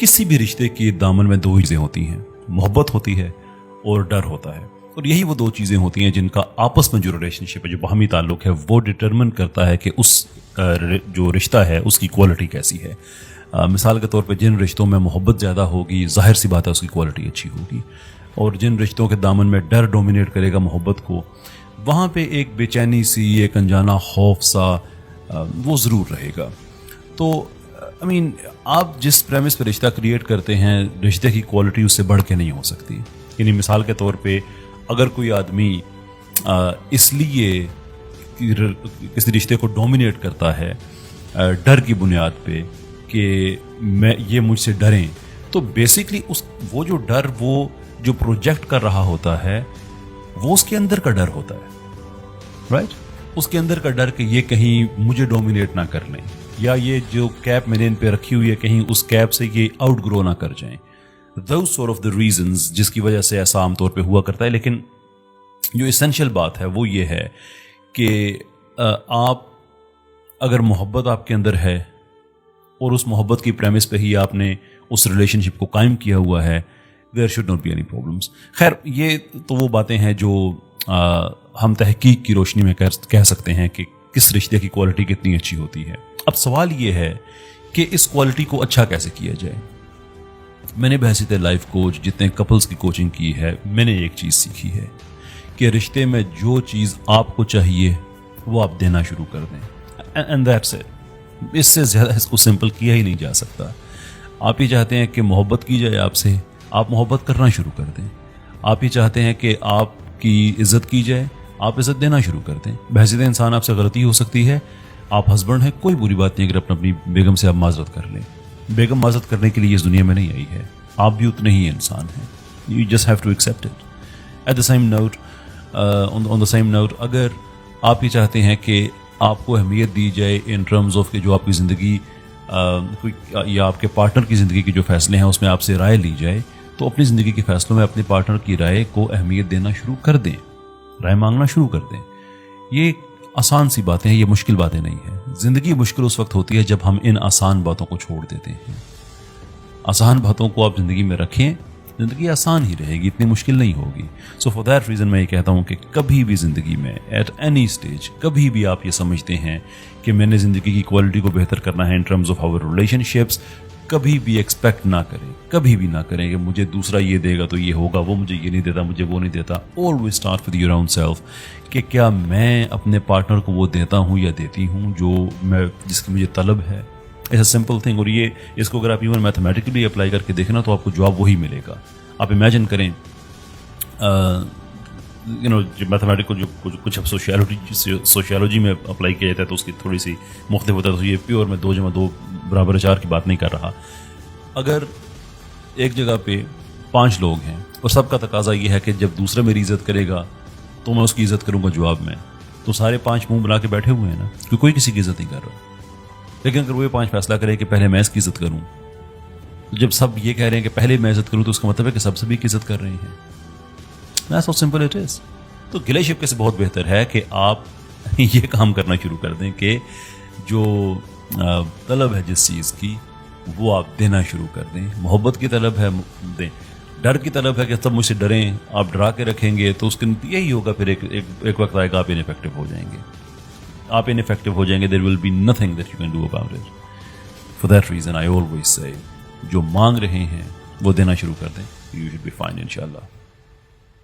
किसी भी रिश्ते के दामन में दो चीज़ें होती हैं, मोहब्बत होती है और डर होता है, और यही वो दो चीज़ें होती हैं जिनका आपस में जो रिलेशनशिप है, जो बाहमी ताल्लुक़ है, वो डिटरमिन करता है कि उस जो रिश्ता है उसकी क्वालिटी कैसी है। मिसाल के तौर पे जिन रिश्तों में मोहब्बत ज़्यादा होगी, ज़ाहिर सी बात है उसकी क्वालिटी अच्छी होगी, और जिन रिश्तों के दामन में डर डोमिनेट करेगा मोहब्बत को, वहाँ पे एक बेचैनी सी, एक अनजाना खौफ सा वो ज़रूर रहेगा। तो आप जिस प्रेमिस पे रिश्ता क्रिएट करते हैं, रिश्ते की क्वालिटी उससे बढ़ के नहीं हो सकती। यानी मिसाल के तौर पे अगर कोई आदमी इसलिए किसी रिश्ते को डोमिनेट करता है डर की बुनियाद पे कि ये मुझसे डरें, तो बेसिकली वो जो डर वो जो प्रोजेक्ट कर रहा होता है वो उसके अंदर का डर होता है, राइट? उसके अंदर का डर कि ये कहीं मुझे डोमिनेट ना कर लें, या ये जो कैप मैंने इन पे रखी हुई है कहीं उस कैप से ये आउट ग्रो ना कर जाएं। Those sort of the reasons जिसकी वजह से ऐसा आमतौर पे हुआ करता है। लेकिन जो इसेंशियल बात है वो ये है कि आप अगर मोहब्बत आपके अंदर है और उस मोहब्बत की प्रेमिस पे ही आपने उस रिलेशनशिप को कायम किया हुआ है, there should not be any problems. खैर, ये तो वो बातें हैं जो हम तहकीक की रोशनी में कह सकते हैं कि किस रिश्ते की क्वालिटी कितनी अच्छी होती है। अब सवाल ये है कि इस क्वालिटी को अच्छा कैसे किया जाए। मैंने बहसीत लाइफ कोच जितने कपल्स की कोचिंग की है, मैंने एक चीज़ सीखी है कि रिश्ते में जो चीज़ आपको चाहिए वो आप देना शुरू कर दें, एंड दैट्स इट। इससे ज़्यादा इसको सिंपल किया ही नहीं जा सकता। आप ये चाहते हैं कि मोहब्बत की जाए आपसे, आप मोहब्बत करना शुरू कर दें। आप ये चाहते हैं कि आपकी इज़्ज़त की जाए, आप इज़्ज़त देना शुरू कर दें। बहसीत इंसान आपसे गलती हो सकती है, आप हस्बैंड हैं, कोई बुरी बात नहीं अगर अपनी बेगम से आप माजरत कर लें। बेगम माजरत करने के लिए इस दुनिया में नहीं आई है, आप भी उतने ही इंसान हैं। You just have to accept it. At the same note, on the same note, अगर आप ये चाहते हैं कि आपको अहमियत दी जाए इन टर्म्स ऑफ कि जो आपकी ज़िंदगी या आपके पार्टनर की ज़िंदगी के जो फैसले हैं उसमें आपसे राय ली जाए, तो अपनी ज़िंदगी के फैसलों में अपने पार्टनर की राय को अहमियत देना शुरू कर दें, राय मांगना शुरू कर दें। ये आसान सी बातें हैं, ये मुश्किल बातें नहीं हैं। ज़िंदगी मुश्किल उस वक्त होती है जब हम इन आसान बातों को छोड़ देते हैं। आसान बातों को आप ज़िंदगी में रखें, ज़िंदगी आसान ही रहेगी, इतनी मुश्किल नहीं होगी। सो फॉर दैट रीज़न मैं ये कहता हूँ कि कभी भी ज़िंदगी में एट एनी स्टेज कभी भी आप ये समझते हैं कि मैंने ज़िंदगी की क्वालिटी को बेहतर करना है in terms of our relationships, कभी भी एक्सपेक्ट ना करें, कभी भी ना करें कि मुझे दूसरा ये देगा तो ये होगा, वो मुझे ये नहीं देता, मुझे वो नहीं देता। Always start with your own self कि क्या मैं अपने पार्टनर को वो देता हूँ या देती हूँ जिसकी मुझे तलब है। It's a simple thing. और ये इसको अगर आप इवन मैथमेटिकली अप्लाई करके देखें ना तो आपको जवाब वही मिलेगा। आप इमेजिन करें, जो मैथमेटिक को जो कुछ अब सोशियोलॉजी में अप्लाई किया जाता है तो उसकी थोड़ी सी मुख्तलिफ होता है। तो ये प्योर में 2 = 2 = 4 की बात नहीं कर रहा। अगर एक जगह पे 5 लोग हैं और सबका तकाजा ये है कि जब दूसरा मेरी इज़्ज़त करेगा तो मैं उसकी इज़्ज़त करूँगा जवाब में, तो सारे 5 मुंह बना के बैठे हुए हैं ना, क्योंकि कोई किसी की इज़्ज़त नहीं कर रहा। लेकिन अगर वो 5 फैसला करें कि पहले मैं इसकी इज़्ज़त करूँ, तो जब सब ये कह रहे हैं कि पहले मैं इज़्ज़त करूँ, तो उसका मतलब है कि सब सभी की इज़्ज़त कर रहे हैं। That's how simple it is। तो गिले शिकवे से बहुत बेहतर है कि आप ये काम करना शुरू कर दें कि जो तलब है जिस चीज़ की वो आप देना शुरू कर दें। मोहब्बत की तलब है दें, डर की तलब है कि सब मुझसे डरें, आप डरा के रखेंगे तो उसके यही होगा। फिर एक वक्त आएगा आप इनफेक्टिव हो जाएंगे, आप इनफेक्टिव हो जाएंगे। There will be nothing that you can do about it. For that reason I always say जो मांग रहे हैं वो देना शुरू कर दें, यू शुड बी फाइन इंशाल्लाह।